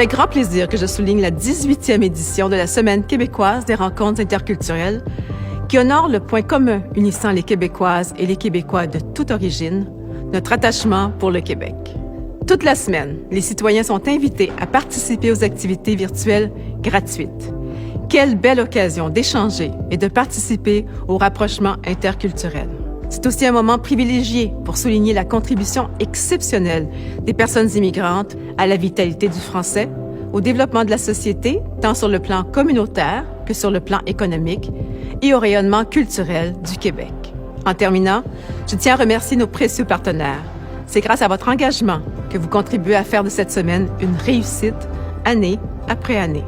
avec grand plaisir que je souligne la 18e édition de la Semaine québécoise des rencontres interculturelles qui honore le point commun unissant les Québécoises et les Québécois de toute origine, notre attachement pour le Québec. Toute la semaine, les citoyens sont invités à participer aux activités virtuelles gratuites. Quelle belle occasion d'échanger et de participer au rapprochement interculturel. C'est aussi un moment privilégié pour souligner la contribution exceptionnelle des personnes immigrantes à la vitalité du français, au développement de la société, tant sur le plan communautaire que sur le plan économique, et au rayonnement culturel du Québec. En terminant, je tiens à remercier nos précieux partenaires. C'est grâce à votre engagement que vous contribuez à faire de cette semaine une réussite, année après année.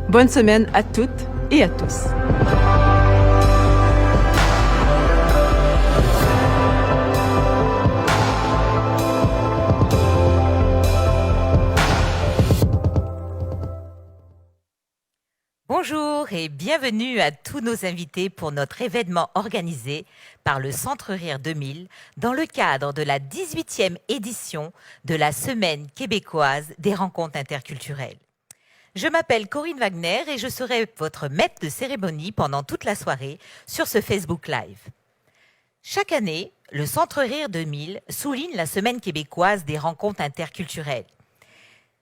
Bonne semaine à toutes et à tous. Bonjour et bienvenue à tous nos invités pour notre événement organisé par le Centre Rire 2000 dans le cadre de la 18e édition de la Semaine québécoise des rencontres interculturelles. Je m'appelle Corinne Wagner et je serai votre maître de cérémonie pendant toute la soirée sur ce Facebook Live. Chaque année, le Centre Rire 2000 souligne la Semaine québécoise des rencontres interculturelles.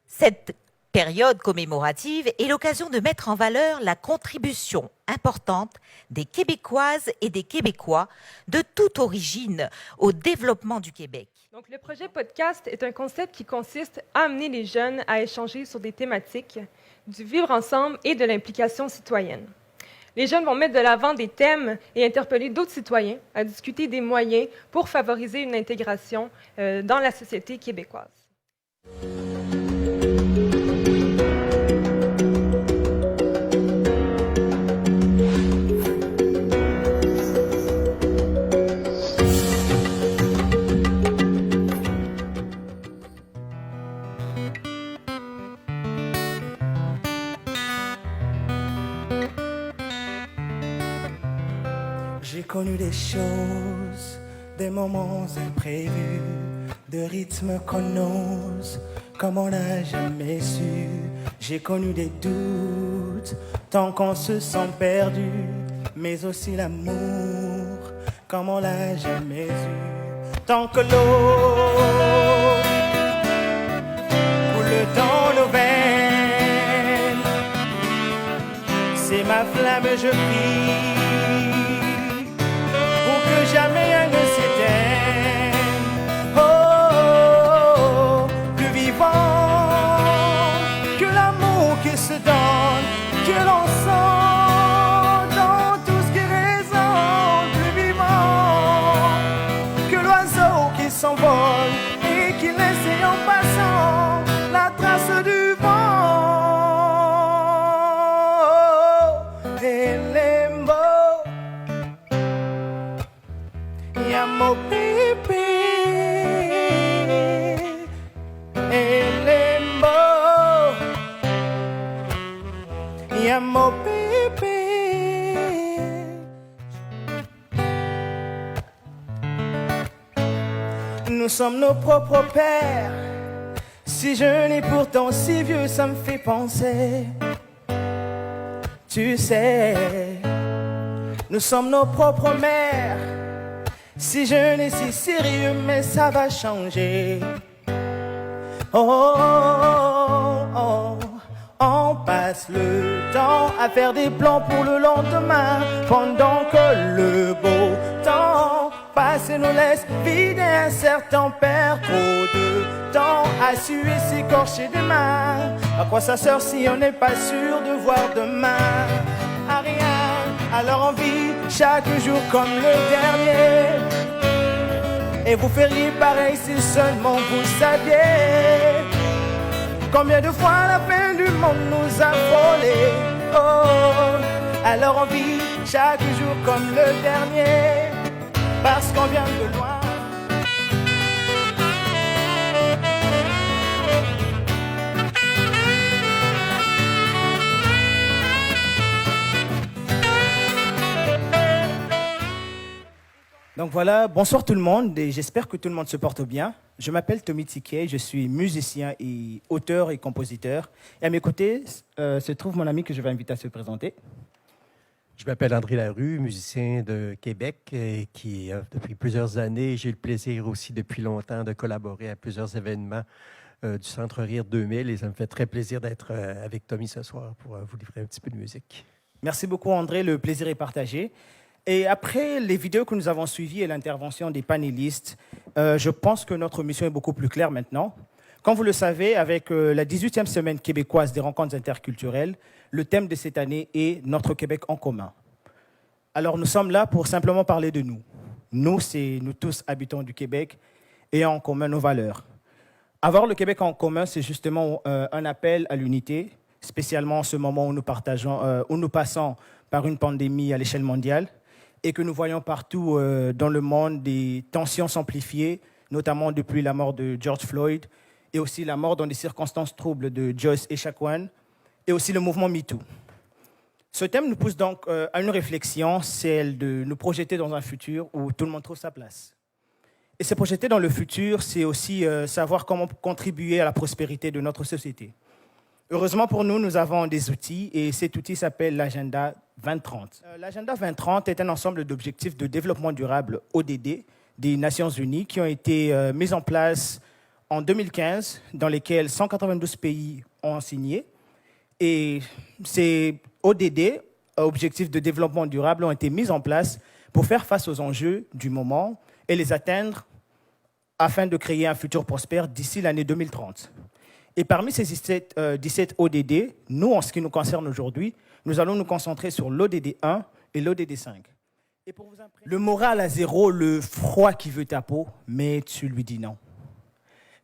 Cette période commémorative est l'occasion de mettre en valeur la contribution importante des Québécoises et des Québécois de toute origine au développement du Québec. Donc, le projet podcast est un concept qui consiste à amener les jeunes à échanger sur des thématiques du vivre ensemble et de l'implication citoyenne. Les jeunes vont mettre de l'avant des thèmes et interpeller d'autres citoyens à discuter des moyens pour favoriser une intégration dans la société québécoise. J'ai connu des choses, des moments imprévus, de rythmes qu'on ose, comme on n'a jamais su. J'ai connu des doutes, tant qu'on se sent perdu, mais aussi l'amour, comme on l'a jamais eu. Tant que l'eau coule dans nos veines, c'est ma flamme, je prie. Jamais un ne s'éteint. Oh, oh, oh, plus vivant que l'amour qui se donne, que l'on sent dans tout ce qui résonne. Plus vivant que l'oiseau qui s'envole et qui laisse en passant la trace du vent. Et les mots. Amo pipi elembo Amo pipi. Nous sommes nos propres pères, si jeunes et pourtant si vieux, ça me fait penser. Tu sais, nous sommes nos propres mères, si jeune et si sérieux, mais ça va changer. Oh, oh, oh, on passe le temps à faire des plans pour le lendemain, pendant que le beau temps passe et nous laisse vider un certain père. Trop de temps à suer, s'écorcher des mains. À quoi ça sert si on n'est pas sûr de voir demain? À rien, alors on vit chaque jour comme le dernier. Et vous feriez pareil si seulement vous saviez combien de fois la fin du monde nous a frôlés. Oh, alors on vit chaque jour comme le dernier, parce qu'on vient de loin. Donc voilà, bonsoir tout le monde et j'espère que tout le monde se porte bien. Je m'appelle Tommy Tiquet, je suis musicien et auteur et compositeur. Et à mes côtés se trouve mon ami que je vais inviter à se présenter. Je m'appelle André Larue, musicien de Québec, et qui, depuis plusieurs années, j'ai eu le plaisir aussi depuis longtemps de collaborer à plusieurs événements du Centre Rire 2000 et ça me fait très plaisir d'être avec Tommy ce soir pour vous livrer un petit peu de musique. Merci beaucoup André, le plaisir est partagé. Et après les vidéos que nous avons suivies et l'intervention des panélistes, je pense que notre mission est beaucoup plus claire maintenant. Comme vous le savez, avec la 18e semaine québécoise des rencontres interculturelles, le thème de cette année est « Notre Québec en commun ». Alors nous sommes là pour simplement parler de nous. Nous, c'est nous tous habitants du Québec ayant en commun nos valeurs. Avoir le Québec en commun, c'est justement un appel à l'unité, spécialement en ce moment où nous passons par une pandémie à l'échelle mondiale et que nous voyons partout dans le monde des tensions s'amplifier, notamment depuis la mort de George Floyd et aussi la mort dans des circonstances troubles de Joyce Echaquan et aussi le mouvement MeToo. Ce thème nous pousse donc à une réflexion, celle de nous projeter dans un futur où tout le monde trouve sa place. Et se projeter dans le futur, c'est aussi savoir comment contribuer à la prospérité de notre société. Heureusement pour nous, nous avons des outils et cet outil s'appelle l'Agenda 2030. L'Agenda 2030 est un ensemble d'objectifs de développement durable ODD des Nations Unies qui ont été mis en place en 2015, dans lesquels 192 pays ont signé. Et ces ODD, objectifs de développement durable, ont été mis en place pour faire face aux enjeux du moment et les atteindre afin de créer un futur prospère d'ici l'année 2030. Et parmi ces 17 ODD, nous, en ce qui nous concerne aujourd'hui, nous allons nous concentrer sur l'ODD 1 et l'ODD 5. Et pour vous le moral à zéro, le froid qui veut ta peau, mais tu lui dis non.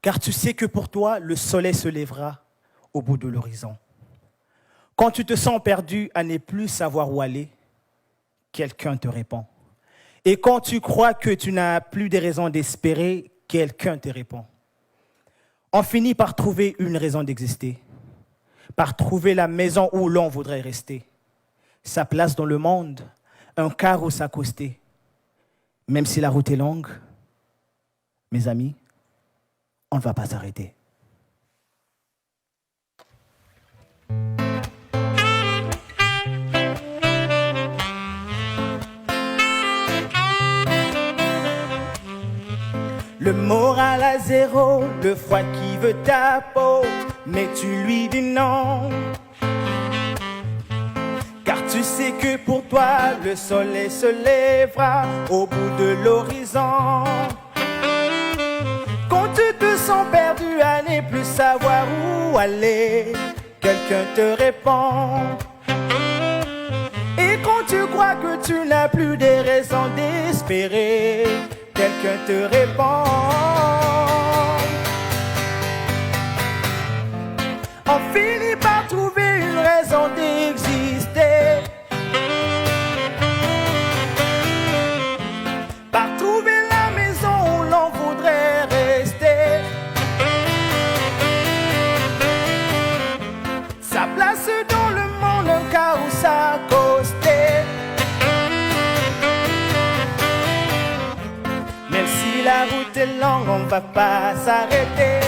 Car tu sais que pour toi, le soleil se lèvera au bout de l'horizon. Quand tu te sens perdu à ne plus savoir où aller, quelqu'un te répond. Et quand tu crois que tu n'as plus de raisons d'espérer, quelqu'un te répond. On finit par trouver une raison d'exister, par trouver la maison où l'on voudrait rester, sa place dans le monde, un car où s'accoster. Même si la route est longue, mes amis, on ne va pas s'arrêter. Le moral à zéro, le froid qui veut ta peau, mais tu lui dis non. Car tu sais que pour toi, le soleil se lèvera au bout de l'horizon. Quand tu te sens perdu à ne plus savoir où aller, quelqu'un te répond. Et quand tu crois que tu n'as plus de raisons d'espérer, quelqu'un te répond. On finit par trouver une raison d'exister, par trouver la maison où l'on voudrait rester, sa place dans le monde, un cas où s'accoster. Même si la route est longue, on ne va pas s'arrêter.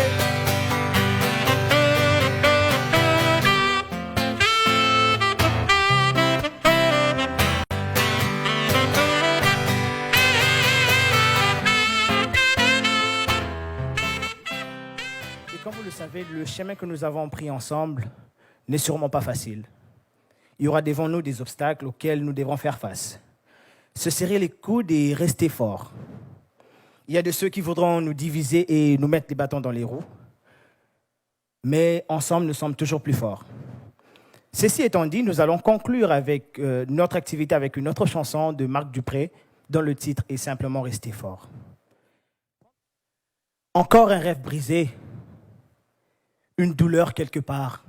Et comme vous le savez, le chemin que nous avons pris ensemble n'est sûrement pas facile. Il y aura devant nous des obstacles auxquels nous devrons faire face. Se serrer les coudes et rester forts. Il y a de ceux qui voudront nous diviser et nous mettre les bâtons dans les roues. Mais ensemble, nous sommes toujours plus forts. Ceci étant dit, nous allons conclure avec notre activité avec une autre chanson de Marc Dupré, dont le titre est simplement « Rester fort ». Encore un rêve brisé, une douleur quelque part.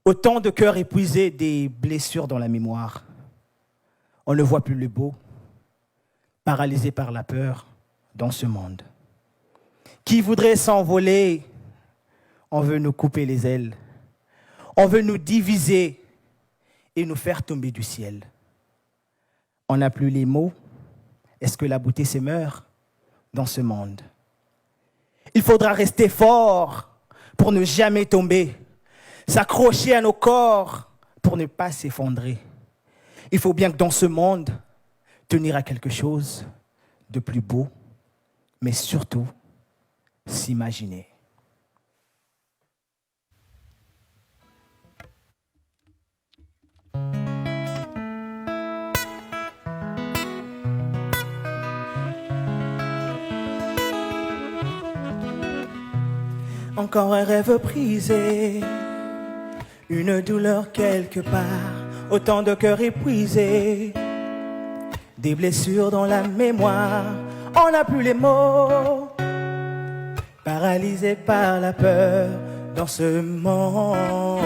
Autant de cœurs épuisés, des blessures dans la mémoire. On ne voit plus le beau, paralysé par la peur dans ce monde. Qui voudrait s'envoler? On veut nous couper les ailes. On veut nous diviser et nous faire tomber du ciel. On n'a plus les mots est-ce que la beauté se meurt dans ce monde? Il faudra rester fort pour ne jamais tomber, s'accrocher à nos corps pour ne pas s'effondrer. Il faut bien que dans ce monde, tenir à quelque chose de plus beau, mais surtout s'imaginer. Encore un rêve brisé, une douleur quelque part, autant de cœurs épuisés, des blessures dans la mémoire, on n'a plus les mots, paralysé par la peur dans ce monde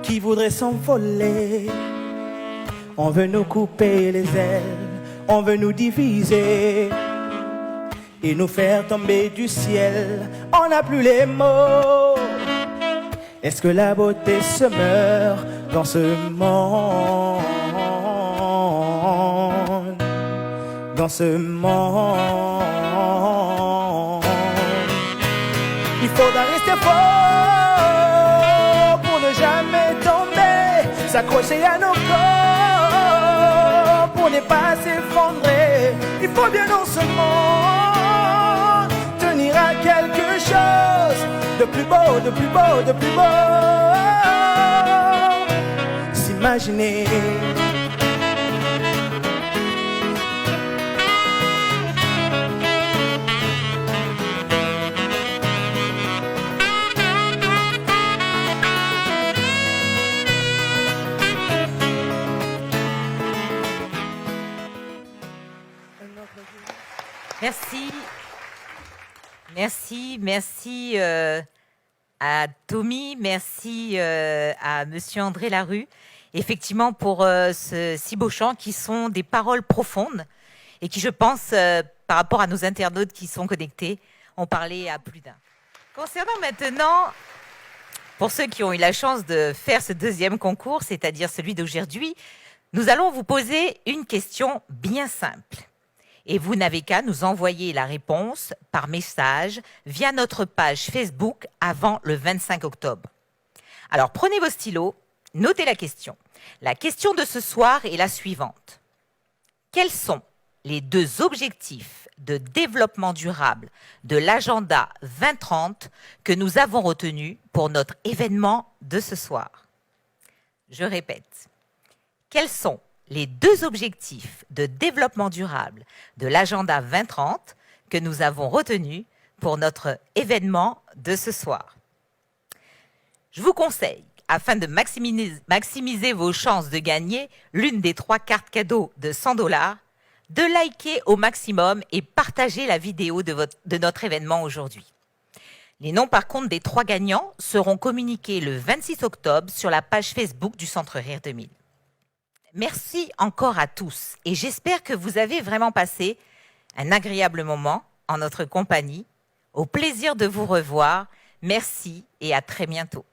qui voudrait s'envoler. On veut nous couper les ailes, on veut nous diviser et nous faire tomber du ciel. On n'a plus les mots. Est-ce que la beauté se meurt dans ce monde? Dans ce monde, il faudra rester fort pour ne jamais tomber, s'accrocher à nos corps pour ne pas s'effondrer. Il faut bien dans ce monde tenir à quelque chose de plus beau, de plus beau, de plus beau. S'imaginer. Merci à Tommy, merci à Monsieur André Larue, effectivement pour ce si beau chant qui sont des paroles profondes et qui, je pense, par rapport à nos internautes qui sont connectés, ont parlé à plus d'un. Concernant maintenant, pour ceux qui ont eu la chance de faire ce deuxième concours, c'est-à-dire celui d'aujourd'hui, nous allons vous poser une question bien simple. Et vous n'avez qu'à nous envoyer la réponse par message via notre page Facebook avant le 25 octobre. Alors prenez vos stylos, notez la question. La question de ce soir est la suivante. Quels sont les 2 objectifs de développement durable de l'agenda 2030 que nous avons retenus pour notre événement de ce soir? Je répète. Quels sont les 2 objectifs de développement durable de l'agenda 2030 que nous avons retenus pour notre événement de ce soir? Je vous conseille, afin de maximiser vos chances de gagner l'une des 3 cartes cadeaux de 100 $, de liker au maximum et partager la vidéo de notre événement aujourd'hui. Les noms, par contre, des 3 gagnants seront communiqués le 26 octobre sur la page Facebook du Centre Rire 2000. Merci encore à tous et j'espère que vous avez vraiment passé un agréable moment en notre compagnie. Au plaisir de vous revoir. Merci et à très bientôt.